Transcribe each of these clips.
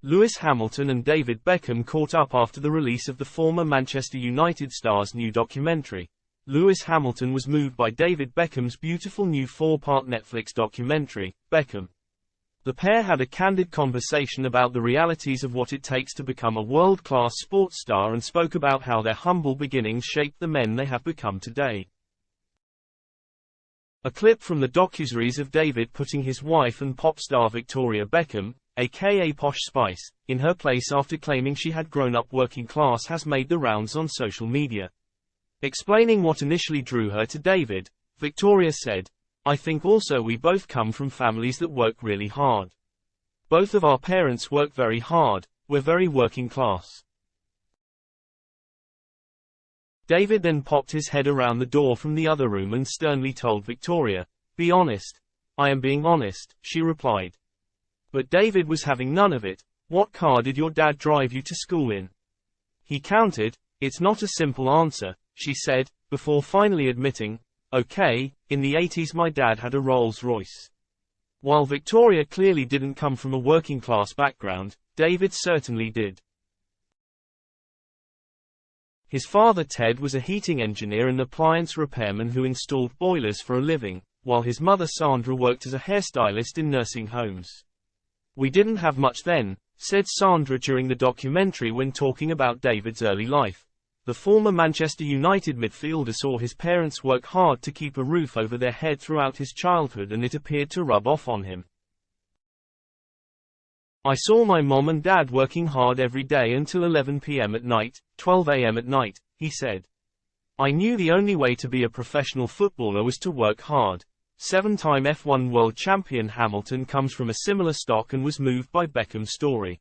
Lewis Hamilton and David Beckham caught up after the release of the former Manchester United star's new documentary. Lewis Hamilton was moved by David Beckham's beautiful new 4-part Netflix documentary, Beckham. The pair had a candid conversation about the realities of what it takes to become a world-class sports star and spoke about how their humble beginnings shaped the men they have become today. A clip from the docuseries of David putting his wife and pop star Victoria Beckham, aka Posh Spice, in her place after claiming she had grown up working class has made the rounds on social media. Explaining what initially drew her to David, Victoria said, "I think also we both come from families that work really hard. Both of our parents work very hard, we're very working class." David then popped his head around the door from the other room and sternly told Victoria, "Be honest." "I am being honest," she replied. But David was having none of it. "What car did your dad drive you to school in?" He countered. "It's not a simple answer," she said, before finally admitting, "Okay, in the 80s my dad had a Rolls-Royce." While Victoria clearly didn't come from a working-class background, David certainly did. His father Ted was a heating engineer and appliance repairman who installed boilers for a living, while his mother Sandra worked as a hairstylist in nursing homes. "We didn't have much then," said Sandra during the documentary when talking about David's early life. The former Manchester United midfielder saw his parents work hard to keep a roof over their head throughout his childhood and it appeared to rub off on him. "I saw my mom and dad working hard every day until 11 p.m. at night, 12 a.m. at night," he said. "I knew the only way to be a professional footballer was to work hard." 7-time F1 world champion Hamilton comes from a similar stock and was moved by Beckham's story.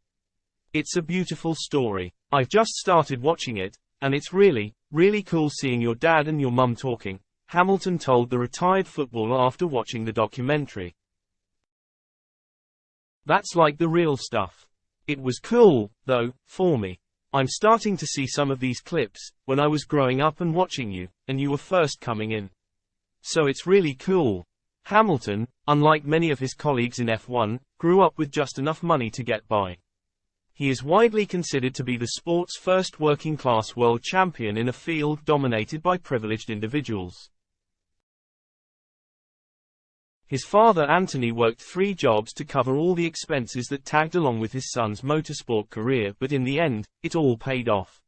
"It's a beautiful story. I've just started watching it, and it's really, really cool seeing your dad and your mum talking," Hamilton told the retired footballer after watching the documentary. "That's like the real stuff. It was cool, though, for me. I'm starting to see some of these clips, when I was growing up and watching you, and you were first coming in. So it's really cool." Hamilton, unlike many of his colleagues in F1, grew up with just enough money to get by. He is widely considered to be the sport's first working-class world champion in a field dominated by privileged individuals. His father Anthony worked 3 jobs to cover all the expenses that tagged along with his son's motorsport career, but in the end, it all paid off.